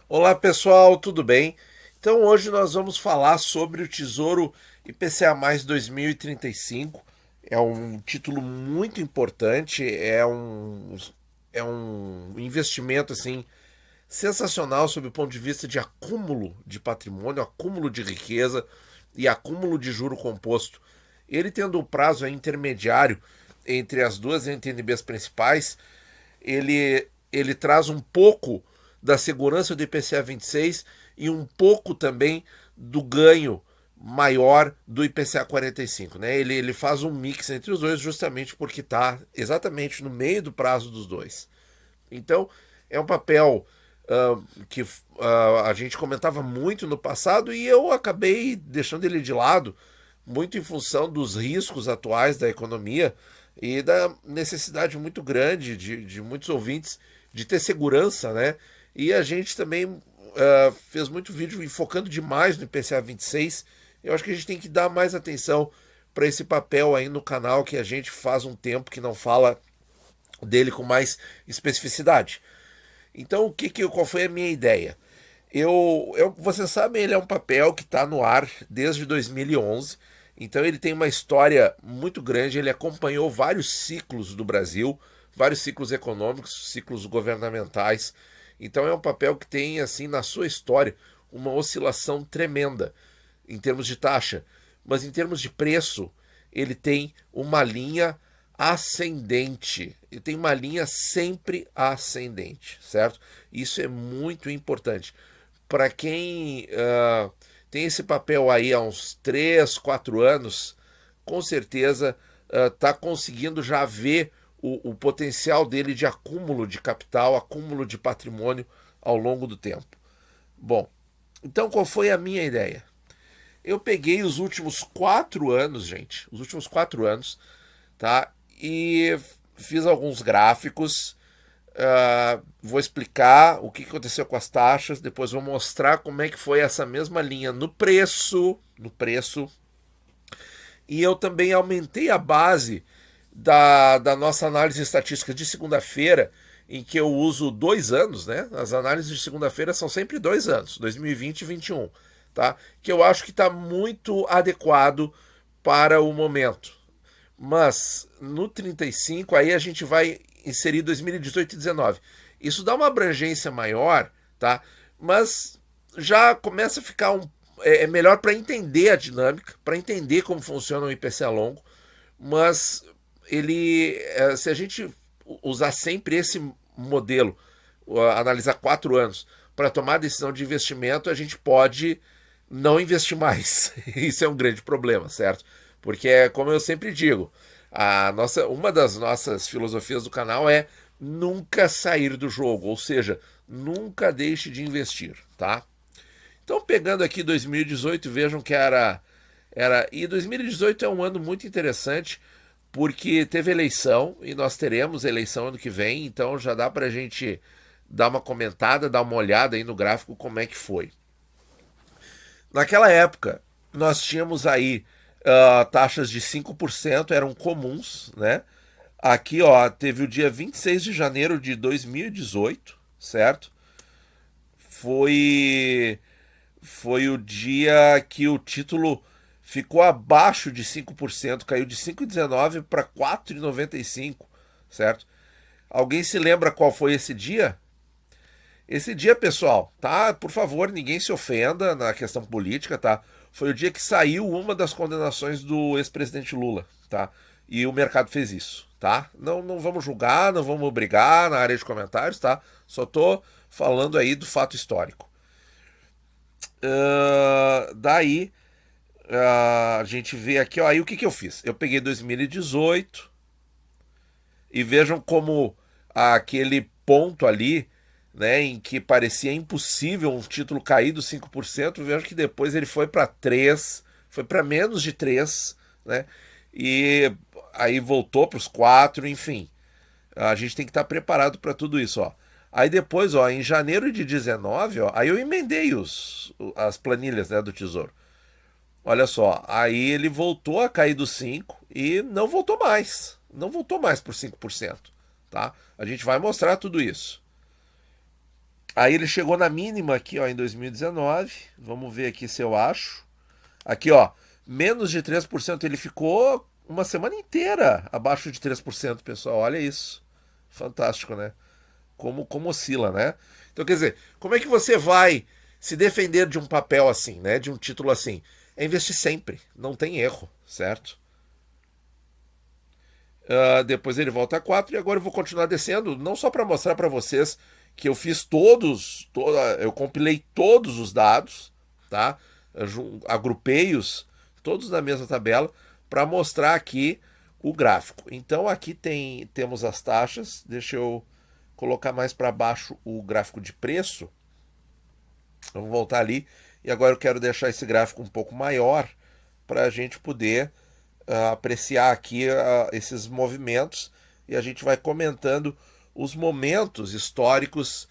Olá pessoal, tudo bem? Então hoje nós vamos falar sobre o Tesouro IPCA+ 2035. É um título muito importante, é um investimento assim sensacional sob o ponto de vista de acúmulo de patrimônio, acúmulo de riqueza e acúmulo de juro composto. Ele tendo o prazo intermediário entre as duas NTNBs principais, ele traz um pouco da segurança do IPCA 26 e um pouco também do ganho maior do IPCA 45. Né? Ele faz um mix entre os dois justamente porque está exatamente no meio do prazo dos dois. Então, é um papel que a gente comentava muito no passado e eu acabei deixando ele de lado, muito em função dos riscos atuais da economia e da necessidade muito grande de muitos ouvintes de ter segurança, né? E a gente também fez muito vídeo enfocando demais no IPCA 26. Eu acho que a gente tem que dar mais atenção para esse papel aí no canal que a gente faz um tempo que não fala dele com mais especificidade. Então, qual foi a minha ideia? Você sabe, ele é um papel que está no ar desde 2011. Então, ele tem uma história muito grande. Ele acompanhou vários ciclos do Brasil, vários ciclos econômicos, ciclos governamentais. Então, é um papel que tem, assim, na sua história, uma oscilação tremenda em termos de taxa. Mas em termos de preço, ele tem uma linha ascendente. Ele tem uma linha sempre ascendente, certo? Isso é muito importante. Para quem tem esse papel aí há uns 3, 4 anos, com certeza está conseguindo já ver o potencial dele de acúmulo de capital, acúmulo de patrimônio ao longo do tempo. Bom, então qual foi a minha ideia? Eu peguei os últimos 4 anos, gente, os últimos 4 anos, tá? E fiz alguns gráficos. Vou explicar o que aconteceu com as taxas, depois vou mostrar como é que foi essa mesma linha no preço, e eu também aumentei a base da nossa análise estatística de segunda-feira, em que eu uso 2 anos, né? As análises de segunda-feira são sempre 2 anos, 2020 e 2021, tá? Que eu acho que está muito adequado para o momento. Mas no 35, aí a gente vai inserir 2018 e 19. Isso dá uma abrangência maior, tá? Mas já começa a ficar melhor para entender a dinâmica, para entender como funciona o IPCA longo, mas se a gente usar sempre esse modelo, analisar 4 anos para tomar decisão de investimento, a gente pode não investir mais. Isso é um grande problema, certo? Porque, como eu sempre digo, uma das nossas filosofias do canal é nunca sair do jogo, ou seja, nunca deixe de investir, tá? Então, pegando aqui 2018, vejam que e 2018 é um ano muito interessante, porque teve eleição, e nós teremos eleição ano que vem, então já dá pra gente dar uma comentada, dar uma olhada aí no gráfico como é que foi. Naquela época, nós tínhamos aí taxas de 5% eram comuns, né? Aqui, ó, teve o dia 26 de janeiro de 2018, certo? Foi o dia que o título ficou abaixo de 5%, caiu de 5,19 para 4,95, certo? Alguém se lembra qual foi esse dia? Esse dia, pessoal, tá? Por favor, ninguém se ofenda na questão política, tá? Foi o dia que saiu uma das condenações do ex-presidente Lula, tá? E o mercado fez isso, tá? Não vamos julgar, não vamos brigar na área de comentários, tá? Só tô falando aí do fato histórico. Daí, a gente vê aqui, ó, aí o que eu fiz? Eu peguei 2018 e vejam como aquele ponto ali, né, em que parecia impossível um título cair dos 5%, vejo que depois ele foi para 3, foi para menos de 3, né? E aí voltou para os 4, enfim. A gente tem que estar preparado para tudo isso, ó. Aí depois, ó, em janeiro de 19, ó, aí eu emendei as planilhas, né, do Tesouro. Olha só, aí ele voltou a cair dos 5 e não voltou mais. Não voltou mais por 5%, tá? A gente vai mostrar tudo isso. Aí ele chegou na mínima aqui, ó, em 2019. Vamos ver aqui se eu acho. Aqui, ó, menos de 3%. Ele ficou uma semana inteira abaixo de 3%, pessoal. Olha isso. Fantástico, né? Como oscila, né? Então, quer dizer, como é que você vai se defender de um papel assim, né? De um título assim? É investir sempre. Não tem erro, certo? Depois ele volta a 4 e agora eu vou continuar descendo, não só para mostrar para vocês que eu fiz eu compilei todos os dados, tá? Agrupei-os todos na mesma tabela para mostrar aqui o gráfico. Então aqui temos as taxas, deixa eu colocar mais para baixo o gráfico de preço. Vamos voltar ali e agora eu quero deixar esse gráfico um pouco maior para a gente poder apreciar aqui esses movimentos e a gente vai comentando os momentos históricos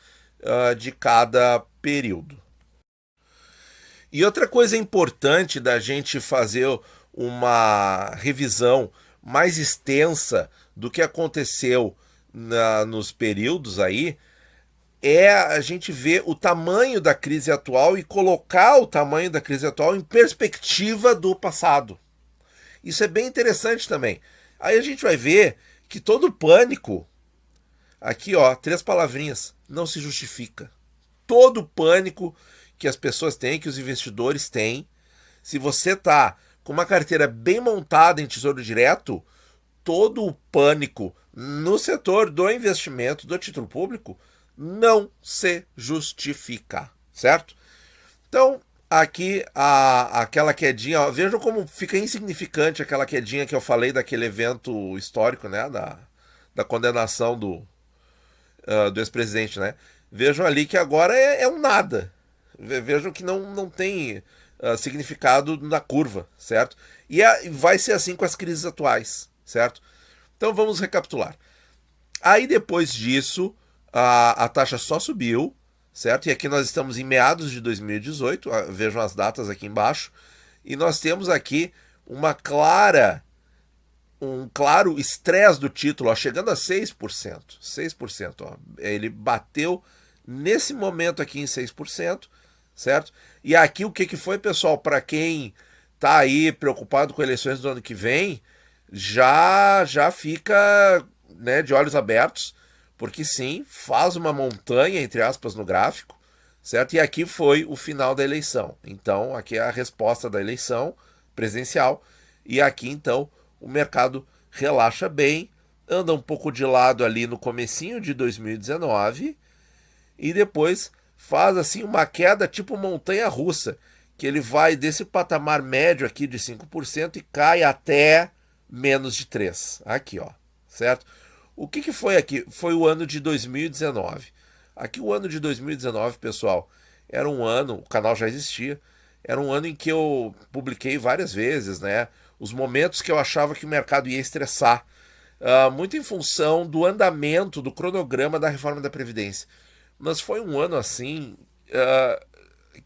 de cada período. E outra coisa importante da gente fazer uma revisão mais extensa do que aconteceu nos períodos aí é a gente ver o tamanho da crise atual e colocar o tamanho da crise atual em perspectiva do passado. Isso é bem interessante também. Aí a gente vai ver que todo pânico, aqui ó, 3 palavrinhas, não se justifica. Todo pânico que as pessoas têm, que os investidores têm, se você tá com uma carteira bem montada em tesouro direto, todo o pânico no setor do investimento, do título público, não se justifica, certo? Então, aqui aquela quedinha, ó, vejam como fica insignificante aquela quedinha que eu falei daquele evento histórico, né, da condenação do ex-presidente, né? Vejam ali que agora é um nada. Vejam que não tem significado na curva, certo? E vai ser assim com as crises atuais, certo? Então vamos recapitular. Aí depois disso, a taxa só subiu, certo? E aqui nós estamos em meados de 2018, vejam as datas aqui embaixo, e nós temos aqui um claro estresse do título, ó, chegando a 6%. 6%, ó. Ele bateu nesse momento aqui em 6%, certo? E aqui o que foi, pessoal, para quem tá aí preocupado com eleições do ano que vem, já fica, né, de olhos abertos, porque sim, faz uma montanha, entre aspas, no gráfico, certo? E aqui foi o final da eleição. Então, aqui é a resposta da eleição presidencial. E aqui, então, o mercado relaxa bem, anda um pouco de lado ali no comecinho de 2019 e depois faz assim uma queda tipo montanha-russa, que ele vai desse patamar médio aqui de 5% e cai até menos de 3%. Aqui, ó, certo? O que foi aqui? Foi o ano de 2019. Aqui o ano de 2019, pessoal, era um ano, o canal já existia, era um ano em que eu publiquei várias vezes, né? Os momentos que eu achava que o mercado ia estressar, muito em função do andamento, do cronograma da reforma da Previdência. Mas foi um ano assim,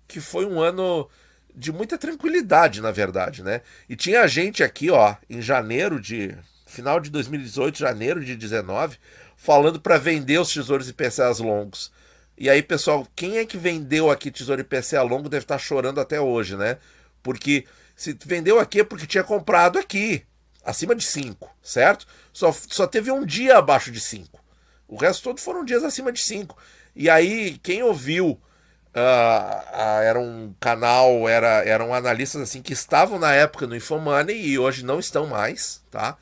que foi um ano de muita tranquilidade, na verdade, né? E tinha gente aqui, ó, em final de 2018, janeiro de 19, falando para vender os tesouros IPCAs longos. E aí, pessoal, quem é que vendeu aqui tesouro IPCA longo deve estar chorando até hoje, né? Porque se vendeu aqui é porque tinha comprado aqui, acima de 5, certo? Só teve um dia abaixo de 5. O resto todo foram dias acima de 5. E aí, quem ouviu, era um canal, eram analistas assim que estavam na época no Infomoney e hoje não estão mais, tá?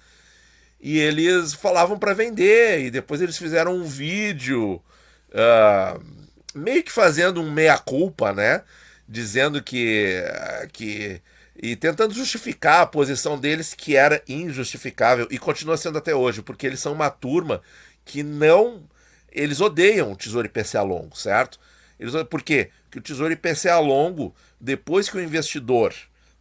E eles falavam para vender, e depois eles fizeram um vídeo meio que fazendo um meia-culpa, né? Dizendo que e tentando justificar a posição deles, que era injustificável, e continua sendo até hoje, porque eles são uma turma que eles odeiam o Tesouro IPCA longo, certo? Por quê? Porque o Tesouro IPCA longo, depois que o investidor,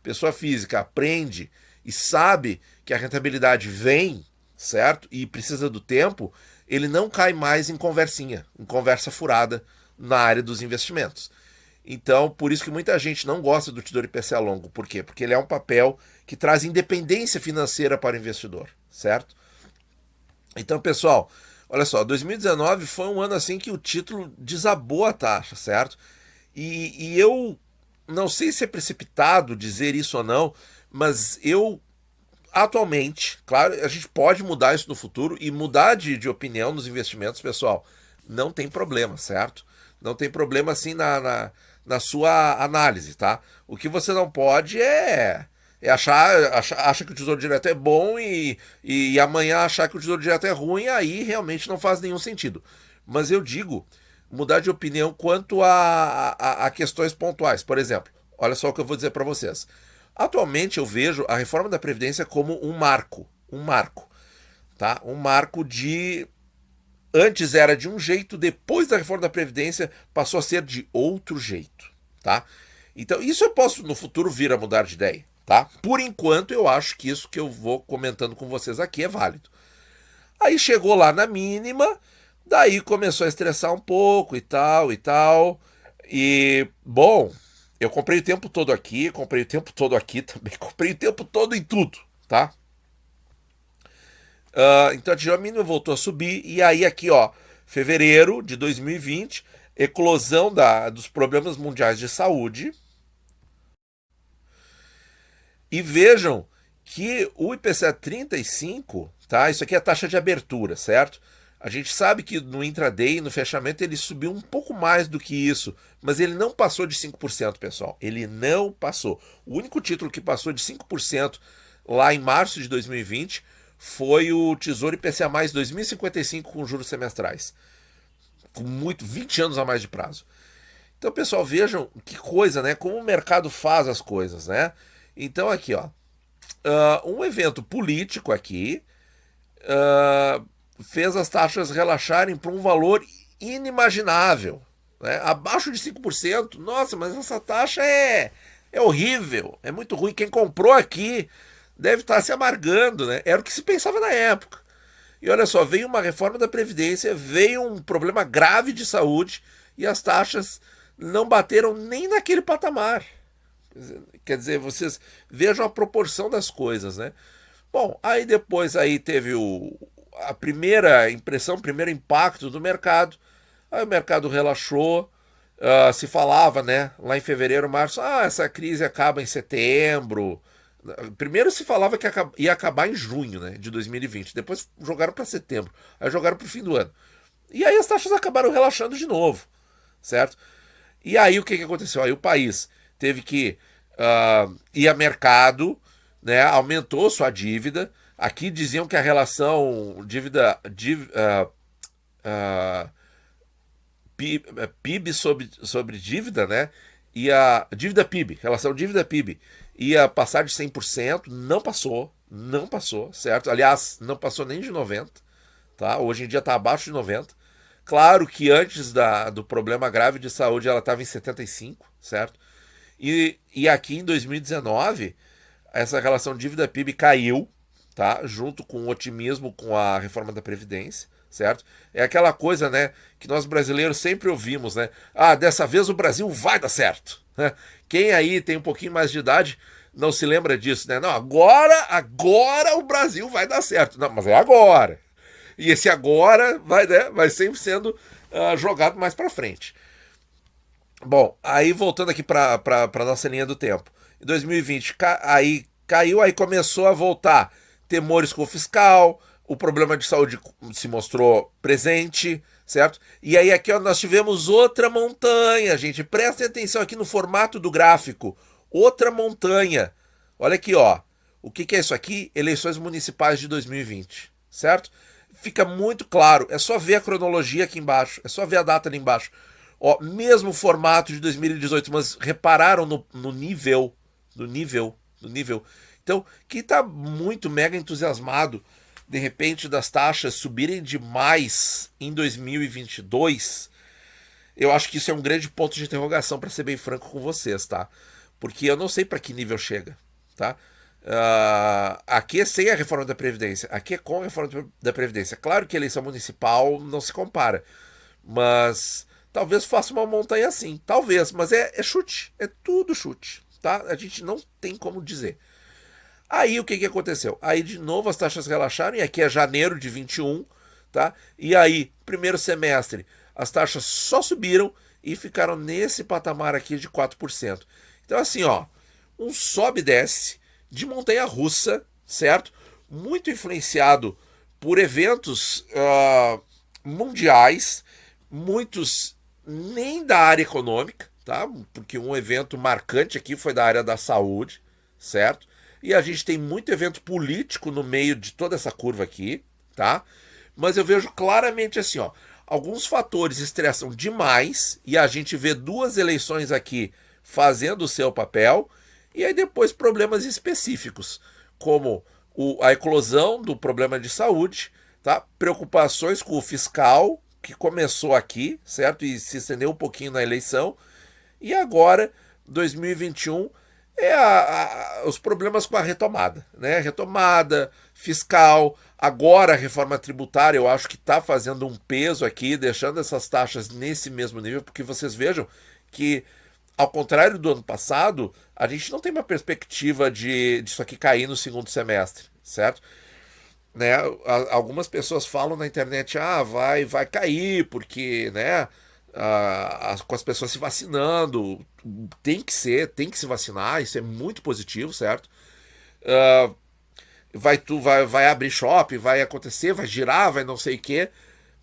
pessoa física, aprende e sabe que a rentabilidade vem, certo? E precisa do tempo, ele não cai mais em conversinha, em conversa furada na área dos investimentos. Então, por isso que muita gente não gosta do Tesouro IPCA longo. Por quê? Porque ele é um papel que traz independência financeira para o investidor, certo? Então, pessoal, Olha só, 2019 foi um ano assim que o título desabou a taxa, certo? E eu não sei se é precipitado dizer isso ou não, mas eu atualmente, claro, a gente pode mudar isso no futuro e mudar de opinião nos investimentos, pessoal. Não tem problema, certo? Não tem problema assim na sua análise, tá? O que você não pode é acha que o Tesouro Direto é bom e amanhã achar que o Tesouro Direto é ruim, aí realmente não faz nenhum sentido. Mas eu digo mudar de opinião quanto a questões pontuais. Por exemplo, olha só o que eu vou dizer para vocês. Atualmente eu vejo a reforma da Previdência como um marco, tá? Um marco de antes era de um jeito, depois da reforma da Previdência passou a ser de outro jeito, tá? Então, isso eu posso no futuro vir a mudar de ideia, tá? Por enquanto, eu acho que isso que eu vou comentando com vocês aqui é válido. Aí chegou lá na mínima, daí começou a estressar um pouco e tal e tal. E, bom, eu comprei o tempo todo aqui, comprei o tempo todo aqui também, comprei o tempo todo em tudo, tá? Então a tijolo mínima voltou a subir, e aí aqui, ó, fevereiro de 2020, eclosão dos problemas mundiais de saúde. E vejam que o IPCA 35, tá? Isso aqui é a taxa de abertura, certo? A gente sabe que no intraday, no fechamento, ele subiu um pouco mais do que isso, mas ele não passou de 5%, pessoal. Ele não passou. O único título que passou de 5% lá em março de 2020 foi o Tesouro IPCA mais 2055 com juros semestrais. Com 20 anos a mais de prazo. Então, pessoal, vejam que coisa, né? Como o mercado faz as coisas, né? Então, aqui, ó. Um evento político aqui fez as taxas relaxarem para um valor inimaginável. Né? Abaixo de 5%. Nossa, mas essa taxa é horrível. É muito ruim. Quem comprou aqui deve estar se amargando, né? Era o que se pensava na época. E olha só, veio uma reforma da Previdência, veio um problema grave de saúde e as taxas não bateram nem naquele patamar. Quer dizer, vocês vejam a proporção das coisas, né? Bom, aí depois aí teve a primeira impressão, o primeiro impacto do mercado. Aí o mercado relaxou. Se falava, né, lá em fevereiro, março, essa crise acaba em setembro. Primeiro se falava que ia acabar em junho, né, de 2020. Depois jogaram para setembro. Aí jogaram para o fim do ano. E aí as taxas acabaram relaxando de novo, certo? E aí o que aconteceu? Aí o país teve que ir a mercado, né, aumentou sua dívida. Aqui diziam que a relação PIB sobre dívida, né? E a dívida PIB, relação dívida PIB, ia passar de 100%, não passou, certo? Aliás, não passou nem de 90%, tá? Hoje em dia está abaixo de 90%. Claro que antes do problema grave de saúde ela estava em 75%, certo? E aqui em 2019, essa relação dívida PIB caiu, tá? Junto com o otimismo com a reforma da Previdência, certo? É aquela coisa, né, que nós brasileiros sempre ouvimos, né? Dessa vez o Brasil vai dar certo. Quem aí tem um pouquinho mais de idade não se lembra disso, né? Não, agora o Brasil vai dar certo. Não, mas é agora. E esse agora vai sempre sendo jogado mais para frente. Bom, aí voltando aqui para nossa linha do tempo. Em 2020, aí caiu, aí começou a voltar temores com o fiscal, o problema de saúde se mostrou presente, certo? E aí aqui ó, nós tivemos outra montanha, gente. Prestem atenção aqui no formato do gráfico. Outra montanha. Olha aqui, ó. O que é isso aqui? Eleições municipais de 2020, certo? Fica muito claro. É só ver a cronologia aqui embaixo. É só ver a data ali embaixo. Ó, mesmo formato de 2018, mas repararam no nível. No nível. Então, quem está muito mega entusiasmado, de repente, das taxas subirem demais em 2022, eu acho que isso é um grande ponto de interrogação, para ser bem franco com vocês, tá? Porque eu não sei para que nível chega, tá? Aqui é sem a reforma da Previdência, aqui é com a reforma da Previdência. Claro que a eleição municipal não se compara, mas talvez faça uma montanha assim, talvez, mas é chute, é tudo chute, tá? A gente não tem como dizer. Aí o que aconteceu? Aí de novo as taxas relaxaram, e aqui é janeiro de 21, tá? E aí, primeiro semestre, as taxas só subiram e ficaram nesse patamar aqui de 4%. Então, assim, ó, um sobe e desce de montanha-russa, certo? Muito influenciado por eventos mundiais, muitos nem da área econômica, tá? Porque um evento marcante aqui foi da área da saúde, certo? E a gente tem muito evento político no meio de toda essa curva aqui, tá? Mas eu vejo claramente assim, ó, alguns fatores estressam demais e a gente vê duas eleições aqui fazendo o seu papel e aí depois problemas específicos, como a eclosão do problema de saúde, tá? Preocupações com o fiscal, que começou aqui, certo? E se estendeu um pouquinho na eleição. E agora, 2021, os problemas com a retomada, né? Retomada fiscal, agora a reforma tributária, eu acho que está fazendo um peso aqui, deixando essas taxas nesse mesmo nível, porque vocês vejam que, ao contrário do ano passado, a gente não tem uma perspectiva disso aqui cair no segundo semestre, certo? Né? Algumas pessoas falam na internet, vai cair, porque, né, com as pessoas se vacinando, tem que se vacinar, isso é muito positivo, certo? Vai abrir shopping, vai acontecer, vai girar, vai não sei o quê,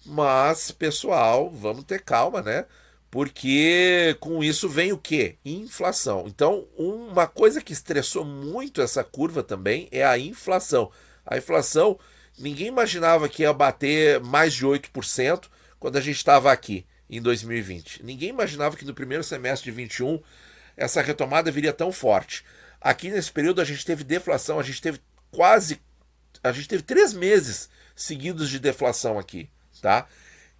mas, pessoal, vamos ter calma, né? Porque com isso vem o quê? Inflação. Então, uma coisa que estressou muito essa curva também é a inflação. A inflação, ninguém imaginava que ia bater mais de 8% quando a gente estava aqui em 2020. Ninguém imaginava que no primeiro semestre de 21 essa retomada viria tão forte. Aqui nesse período a gente teve deflação, a gente teve 3 meses seguidos de deflação aqui, tá?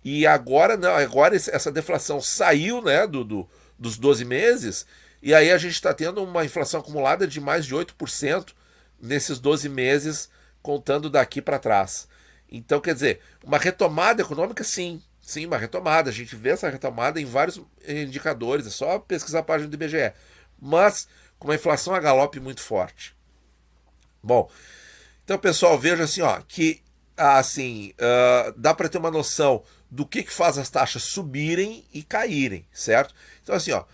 E agora não, agora essa deflação saiu, né, dos 12 meses, e aí a gente está tendo uma inflação acumulada de mais de 8% nesses 12 meses, contando daqui para trás. Então, quer dizer, uma retomada econômica, sim, uma retomada. A gente vê essa retomada em vários indicadores, é só pesquisar a página do IBGE. Mas com uma inflação a galope muito forte. Bom, então, pessoal, veja assim, ó, que assim, dá para ter uma noção do que faz as taxas subirem e caírem, certo? Então, assim, ó,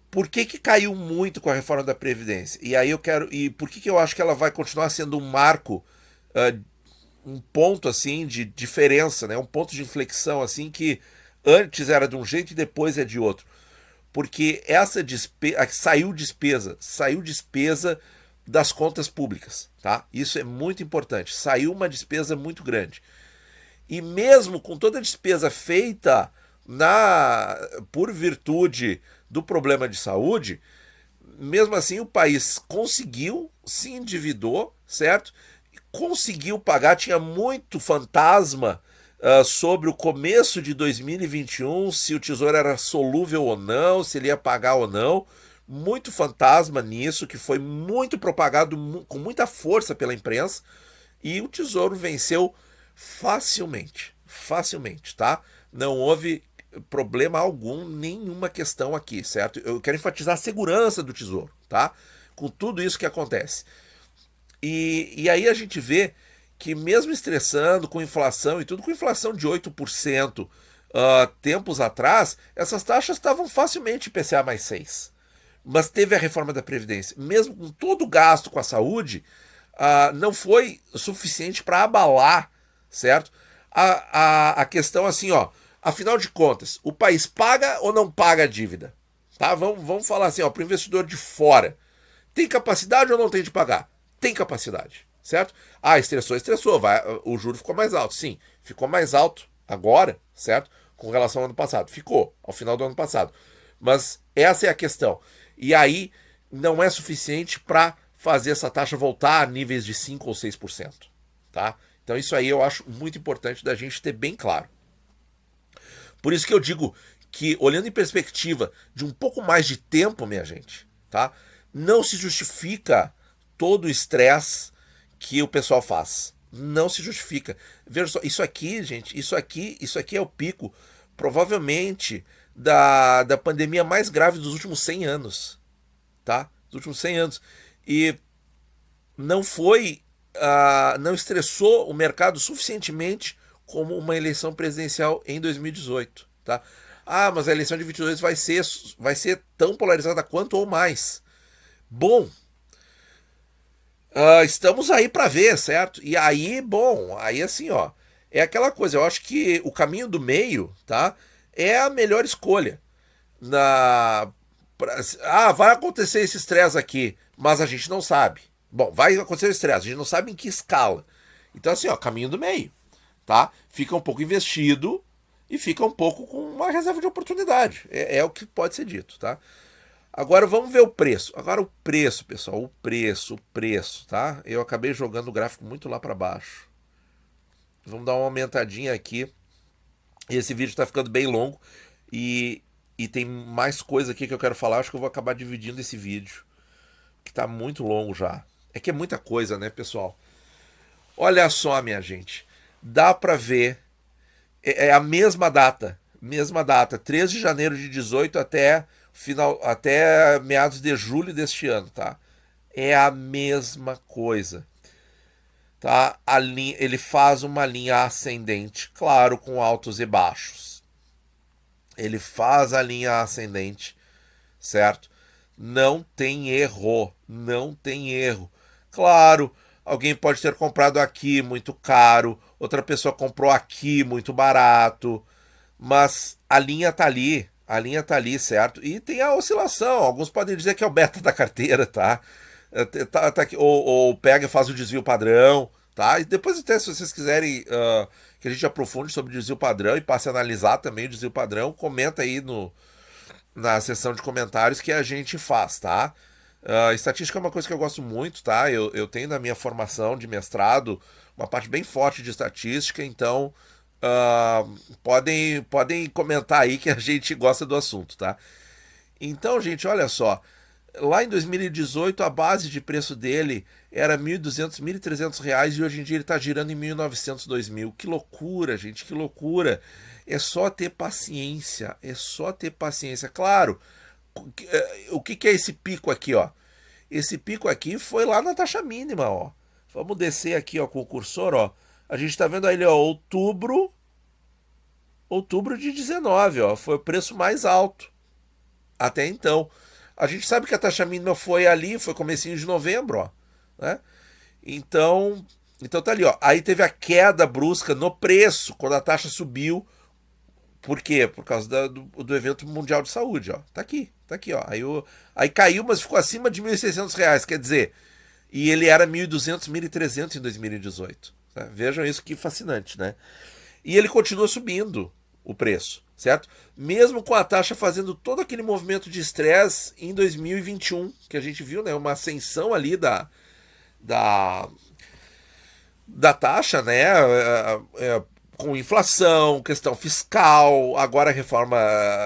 por que caiu muito com a reforma da Previdência? E aí e por que eu acho que ela vai continuar sendo um marco, um ponto assim de diferença, né? Um ponto de inflexão assim que antes era de um jeito e depois é de outro. Porque essa saiu despesa das contas públicas, tá? Isso é muito importante. Saiu uma despesa muito grande. E mesmo com toda a despesa feita por virtude do problema de saúde, mesmo assim o país conseguiu, se endividou, certo? Conseguiu pagar, tinha muito fantasma sobre o começo de 2021, se o Tesouro era solúvel ou não, se ele ia pagar ou não. Muito fantasma nisso, que foi muito propagado com muita força pela imprensa, e o Tesouro venceu facilmente, tá? Não houve problema algum, nenhuma questão aqui, certo? Eu quero enfatizar a segurança do Tesouro, tá? Com tudo isso que acontece. E aí a gente vê que mesmo estressando com inflação e tudo, com inflação de 8% tempos atrás, essas taxas estavam facilmente IPCA mais 6%. Mas teve a reforma da Previdência. Mesmo com todo o gasto com a saúde, não foi suficiente para abalar, certo? A questão assim, ó, afinal de contas, o país paga ou não paga a dívida? Tá? Vamos falar assim, ó, para o investidor de fora. Tem capacidade ou não tem de pagar? Tem capacidade, certo? Estressou, o juro ficou mais alto. Sim, ficou mais alto agora, certo? Com relação ao ano passado. Ficou, ao final do ano passado. Mas essa é a questão. E aí não é suficiente para fazer essa taxa voltar a níveis de 5 ou 6%. Tá? Então isso aí eu acho muito importante da gente ter bem claro. Por isso que eu digo que, olhando em perspectiva de um pouco mais de tempo, minha gente, tá? Não se justifica todo o estresse que o pessoal faz. Não se justifica. Veja só, isso aqui, gente, isso aqui é o pico, provavelmente, da pandemia mais grave dos últimos 100 anos, tá? Dos últimos 100 anos. E não estressou o mercado suficientemente como uma eleição presidencial em 2018, tá? Ah, mas a eleição de 22 vai ser tão polarizada quanto ou mais. Bom, estamos aí para ver, certo? E aí, bom, aí assim, ó, é aquela coisa, eu acho que o caminho do meio, tá? É a melhor escolha. Na vai acontecer esse estresse aqui, mas a gente não sabe. Bom, vai acontecer o estresse, a gente não sabe em que escala. Então assim, ó, caminho do meio, tá? Fica um pouco investido e fica um pouco com uma reserva de oportunidade. É o que pode ser dito, tá? Agora vamos ver o preço. Agora o preço, pessoal, o preço, tá? Eu acabei jogando o gráfico muito lá para baixo. Vamos dar uma aumentadinha aqui. Esse vídeo está ficando bem longo e tem mais coisa aqui que eu quero falar. Acho que eu vou acabar dividindo esse vídeo, que está muito longo já. É que é muita coisa, né, pessoal? Olha só, minha gente. Dá para ver. É a mesma data. 3 de janeiro de 18 até meados de julho deste ano, tá? É a mesma coisa. Tá? Ele faz uma linha ascendente, claro, com altos e baixos. Ele faz a linha ascendente, certo? Não tem erro, não tem erro. Claro, alguém pode ter comprado aqui muito caro, outra pessoa comprou aqui muito barato, mas a linha tá ali, certo? E tem a oscilação, alguns podem dizer que é o beta da carteira, tá? Tá aqui, ou pega e faz o desvio padrão, tá? E depois até, se vocês quiserem que a gente aprofunde sobre o desvio padrão e passe a analisar também o desvio padrão, comenta aí na seção de comentários que a gente faz, tá? Estatística é uma coisa que eu gosto muito, tá? Eu tenho na minha formação de mestrado uma parte bem forte de estatística, então podem comentar aí que a gente gosta do assunto, tá? Então, gente, olha só. Lá em 2018, a base de preço dele era R$1.200, R$1.300 e hoje em dia ele está girando em 1.900, 2.000. Que loucura, gente, que loucura. É só ter paciência, Claro, o que é esse pico aqui, ó? Esse pico aqui foi lá na taxa mínima, ó. Vamos descer aqui, ó, com o cursor, ó. A gente está vendo aí, ó, outubro de 19, ó. Foi o preço mais alto até então. A gente sabe que a taxa mínima foi ali, foi comecinho de novembro, ó, né? Então tá ali, ó. Aí teve a queda brusca no preço quando a taxa subiu. Por quê? Por causa do evento mundial de saúde, ó. Tá aqui, ó. Aí caiu, mas ficou acima de R$1.600, quer dizer, e ele era 1.200, 1.300 em 2018. Né? Vejam isso, que fascinante, né? E ele continua subindo o preço, certo? Mesmo com a taxa fazendo todo aquele movimento de estresse em 2021, que a gente viu, né? Uma ascensão ali da taxa, né? Com inflação, questão fiscal, agora a reforma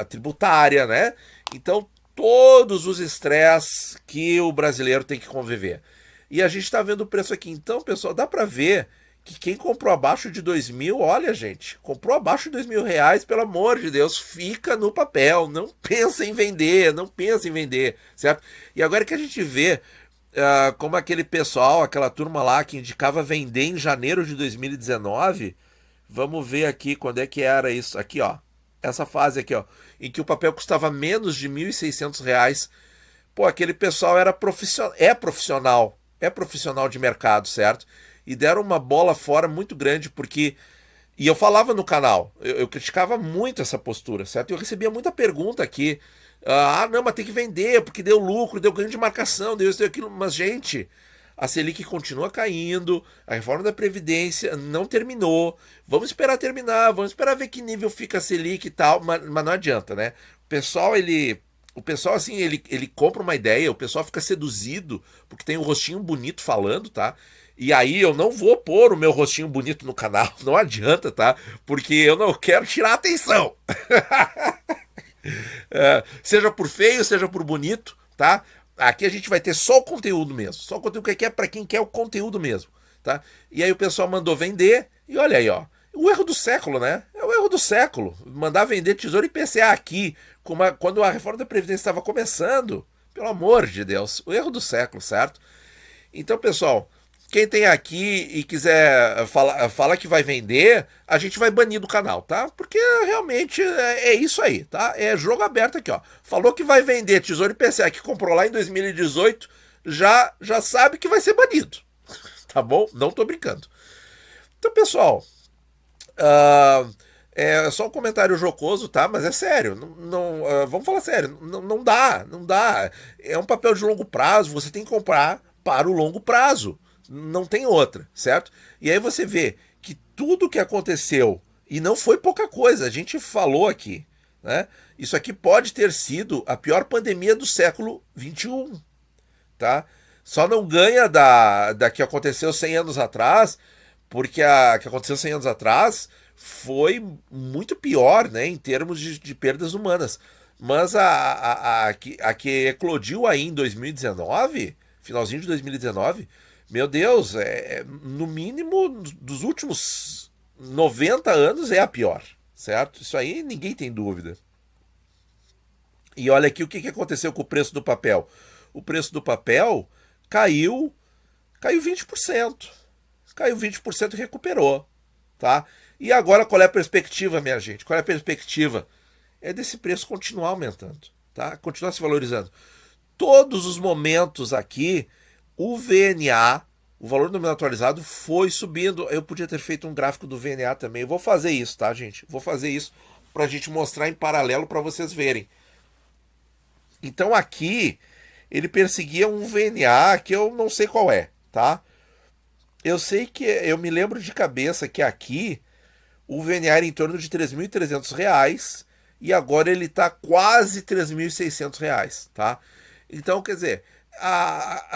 tributária, né? Então, todos os estresses que o brasileiro tem que conviver. E a gente está vendo o preço aqui. Então, pessoal, dá para ver que quem comprou abaixo de 2.000, olha, gente, comprou abaixo de R$2.000, pelo amor de Deus, fica no papel, não pensa em vender, certo? E agora que a gente vê como aquele pessoal, aquela turma lá que indicava vender em janeiro de 2019, vamos ver aqui quando é que era isso, aqui, ó, essa fase aqui, ó, em que o papel custava menos de R$1.600, pô, aquele pessoal é profissional de mercado, certo? E deram uma bola fora muito grande, porque... E eu falava no canal, eu criticava muito essa postura, certo? Eu recebia muita pergunta aqui. Não, mas tem que vender, porque deu lucro, deu ganho de marcação, deu isso, deu aquilo. Mas, gente, a Selic continua caindo, a reforma da Previdência não terminou. Vamos esperar terminar, vamos esperar ver que nível fica a Selic e tal, mas não adianta, né? O pessoal, assim, ele compra uma ideia, o pessoal fica seduzido, porque tem um rostinho bonito falando, tá? E aí eu não vou pôr o meu rostinho bonito no canal, não adianta, tá? Porque eu não quero tirar a atenção. Seja por feio, seja por bonito, tá? Aqui a gente vai ter só o conteúdo mesmo. Só o conteúdo que é para quem quer o conteúdo mesmo, tá? E aí o pessoal mandou vender, e olha aí, ó. O erro do século, né? É o erro do século. Mandar vender Tesouro IPCA aqui, quando a reforma da Previdência estava começando. Pelo amor de Deus. O erro do século, certo? Então, pessoal, Quem tem aqui e quiser fala que vai vender, a gente vai banir do canal, tá? Porque realmente é isso aí, tá? É jogo aberto aqui, ó. Falou que vai vender Tesouro IPCA que comprou lá em 2018, já sabe que vai ser banido. Tá bom? Não tô brincando. Então, pessoal, é só um comentário jocoso, tá? Mas é sério. Vamos falar sério. Não dá. É um papel de longo prazo, você tem que comprar para o longo prazo. Não tem outra, certo? E aí você vê que tudo que aconteceu, e não foi pouca coisa, a gente falou aqui, né? Isso aqui pode ter sido a pior pandemia do século XXI, tá? Só não ganha da que aconteceu 100 anos atrás, porque a que aconteceu 100 anos atrás foi muito pior, né, em termos de perdas humanas. Mas a que eclodiu aí em 2019, finalzinho de 2019, meu Deus, no mínimo dos últimos 90 anos é a pior, certo? Isso aí ninguém tem dúvida. E olha aqui o que aconteceu com o preço do papel. O preço do papel caiu 20%. Caiu 20% e recuperou, tá? E agora qual é a perspectiva, minha gente? Qual é a perspectiva? É desse preço continuar aumentando, tá? Continuar se valorizando. Todos os momentos aqui, o VNA, o valor nominal atualizado, foi subindo. Eu podia ter feito um gráfico do VNA também. Eu vou fazer isso, tá, gente? Vou fazer isso pra gente mostrar em paralelo para vocês verem. Então aqui ele perseguia um VNA que eu não sei qual é, tá? Eu sei que eu me lembro de cabeça que aqui o VNA era em torno de R$ 3.300 e agora ele está quase R$ 3.600, tá? Então, quer dizer,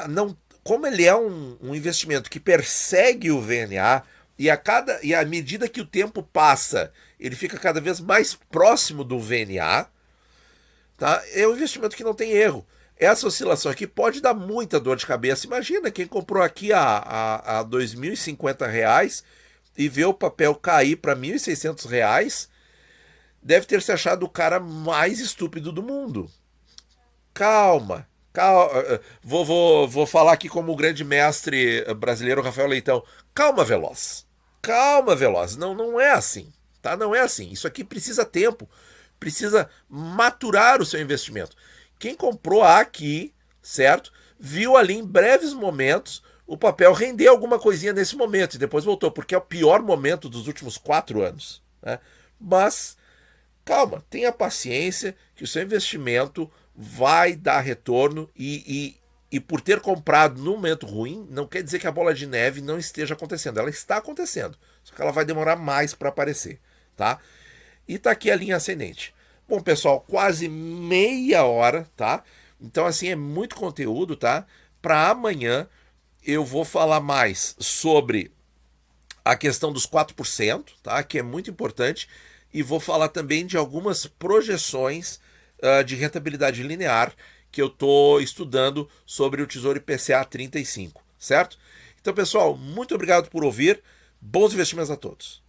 não, como ele é um investimento que persegue o VNA e à medida que o tempo passa, ele fica cada vez mais próximo do VNA, tá? É um investimento que não tem erro. Essa oscilação aqui pode dar muita dor de cabeça. Imagina quem comprou aqui a R$ 2.050 e vê o papel cair para R$ 1.600, deve ter se achado o cara mais estúpido do mundo. Calma. Vou falar aqui como o grande mestre brasileiro Rafael Leitão. Calma, Veloz. Calma, Veloz. Não é assim, tá? Não é assim. Isso aqui precisa tempo. Precisa maturar o seu investimento. Quem comprou aqui, certo? Viu ali em breves momentos o papel render alguma coisinha nesse momento e depois voltou, porque é o pior momento dos últimos 4 anos, né? Mas calma, tenha paciência que o seu investimento vai dar retorno e por ter comprado num momento ruim, não quer dizer que a bola de neve não esteja acontecendo. Ela está acontecendo, só que ela vai demorar mais para aparecer, tá? E tá aqui a linha ascendente. Bom, pessoal, quase meia hora, tá? Então, assim, é muito conteúdo, tá? Para amanhã eu vou falar mais sobre a questão dos 4%, tá? Que é muito importante. E vou falar também de algumas projeções de rentabilidade linear que eu estou estudando sobre o Tesouro IPCA 35, certo? Então, pessoal, muito obrigado por ouvir. Bons investimentos a todos.